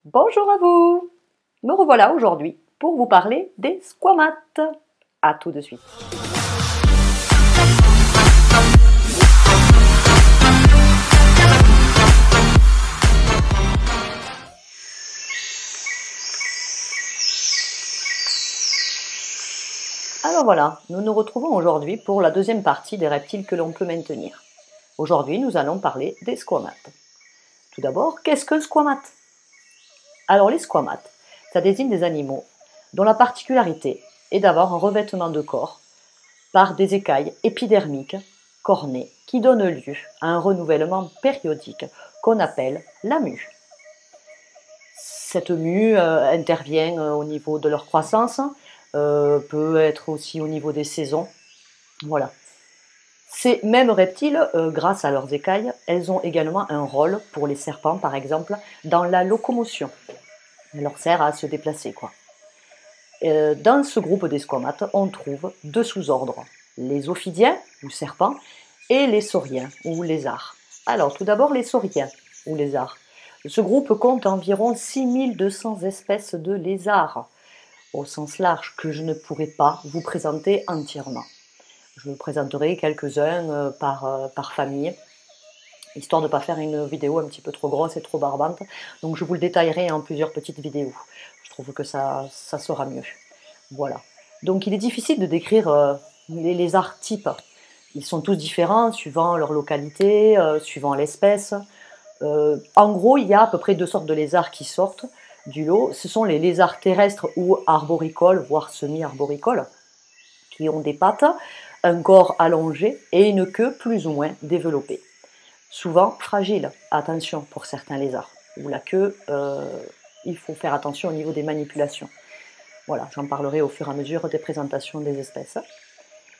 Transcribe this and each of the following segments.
Bonjour à vous! Me revoilà aujourd'hui pour vous parler des squamates. À tout de suite. Alors voilà, nous nous retrouvons aujourd'hui pour la deuxième partie des reptiles que l'on peut maintenir. Aujourd'hui, nous allons parler des squamates. Tout d'abord, qu'est-ce qu'un squamate? Alors les squamates, ça désigne des animaux dont la particularité est d'avoir un revêtement de corps par des écailles épidermiques cornées qui donnent lieu à un renouvellement périodique qu'on appelle la mue. Cette mue intervient au niveau de leur croissance, peut être aussi au niveau des saisons. Voilà. Ces mêmes reptiles, grâce à leurs écailles, elles ont également un rôle pour les serpents, par exemple, dans la locomotion. Elle leur sert à se déplacer, quoi. Dans ce groupe des squamates, on trouve deux sous-ordres, les ophidiens, ou serpents, et les sauriens, ou lézards. Alors, tout d'abord, les sauriens, ou lézards. Ce groupe compte environ 6200 espèces de lézards, au sens large, que je ne pourrai pas vous présenter entièrement. Je vous présenterai quelques-uns par famille, histoire de ne pas faire une vidéo un petit peu trop grosse et trop barbante. Donc je vous le détaillerai en plusieurs petites vidéos. Je trouve que ça sera mieux. Voilà. Donc il est difficile de décrire les lézards types. Ils sont tous différents suivant leur localité, suivant l'espèce. En gros, il y a à peu près deux sortes de lézards qui sortent du lot. Ce sont les lézards terrestres ou arboricoles, voire semi-arboricoles, qui ont des pattes, un corps allongé et une queue plus ou moins développée. Souvent fragile, attention pour certains lézards, où la queue, il faut faire attention au niveau des manipulations. Voilà, j'en parlerai au fur et à mesure des présentations des espèces.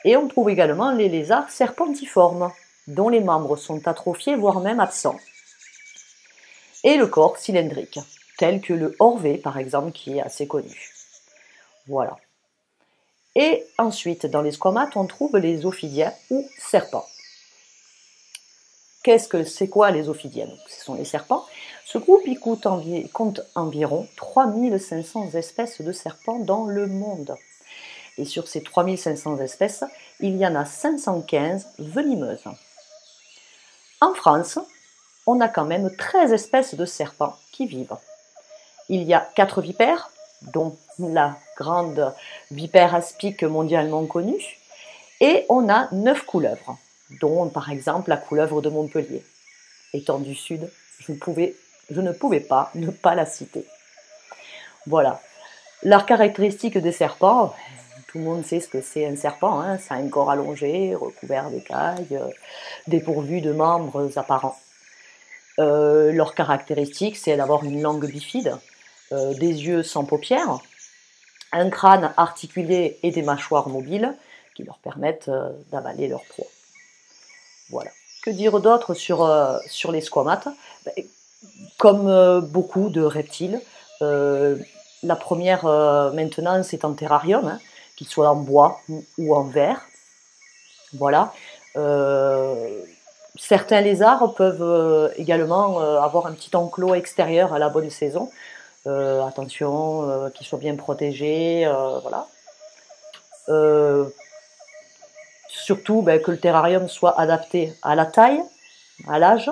Et on trouve également les lézards serpentiformes, dont les membres sont atrophiés, voire même absents. Et le corps cylindrique, tel que le orvé par exemple, qui est assez connu. Voilà. Et ensuite, dans les squamates, on trouve les ophidiens ou serpents. C'est quoi les ophidiens? Ce sont les serpents. Ce groupe il compte environ 3500 espèces de serpents dans le monde. Et sur ces 3500 espèces, il y en a 515 venimeuses. En France, on a quand même 13 espèces de serpents qui vivent. Il y a 4 vipères, dont la grande vipère aspic mondialement connue, et on a 9 couleuvres, dont par exemple la couleuvre de Montpellier. Étant du sud, je ne pouvais pas ne pas la citer. Voilà. La caractéristique des serpents, tout le monde sait ce que c'est un serpent, hein, c'est un corps allongé, recouvert d'écailles, dépourvu de membres apparents. Leur caractéristique, c'est d'avoir une langue bifide, des yeux sans paupières, un crâne articulé et des mâchoires mobiles qui leur permettent d'avaler leur proie. Voilà. Que dire d'autre sur les squamates? Comme beaucoup de reptiles, la première maintenance est en terrarium, hein, qu'il soit en bois ou en verre. Voilà. Certains lézards peuvent également avoir un petit enclos extérieur à la bonne saison. Attention, qu'ils soient bien protégés, voilà. Surtout que le terrarium soit adapté à la taille, à l'âge.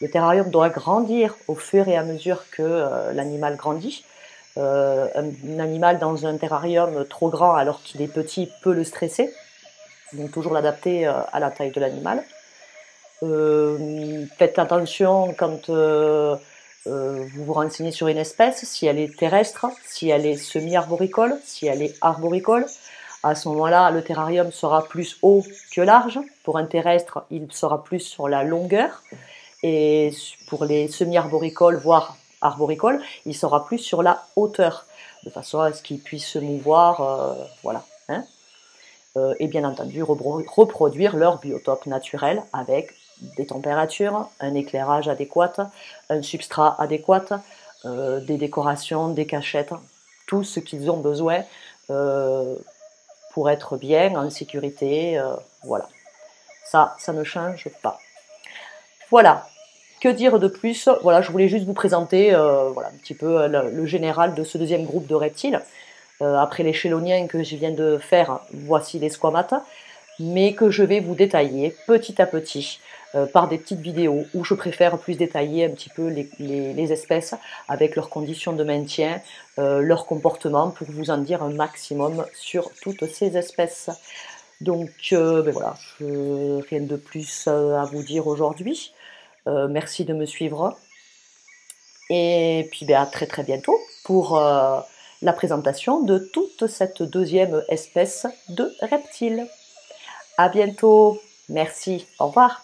Le terrarium doit grandir au fur et à mesure que l'animal grandit. Un animal dans un terrarium trop grand alors qu'il est petit peut le stresser. Donc toujours l'adapter à la taille de l'animal. Faites attention quand vous vous renseignez sur une espèce, si elle est terrestre, si elle est semi-arboricole, si elle est arboricole. À ce moment-là, le terrarium sera plus haut que large. Pour un terrestre, il sera plus sur la longueur. Et pour les semi-arboricoles, voire arboricoles, il sera plus sur la hauteur, de façon à ce qu'il puisse se mouvoir, voilà. Hein. Et bien entendu, reproduire leur biotope naturel avec des températures, un éclairage adéquat, un substrat adéquat, des décorations, des cachettes, tout ce qu'ils ont besoin pour être bien, en sécurité, voilà. Ça ne change pas. Voilà. Que dire de plus? Voilà, je voulais juste vous présenter voilà, un petit peu le général de ce deuxième groupe de reptiles. Après les chéloniens que je viens de faire, voici les squamates, mais que je vais vous détailler petit à petit par des petites vidéos où je préfère plus détailler un petit peu les espèces avec leurs conditions de maintien, leur comportement pour vous en dire un maximum sur toutes ces espèces. Donc ben voilà, rien de plus à vous dire aujourd'hui. Merci de me suivre. Et puis ben, à très très bientôt pour la présentation de toute cette deuxième espèce de reptile. À bientôt. Merci. Au revoir.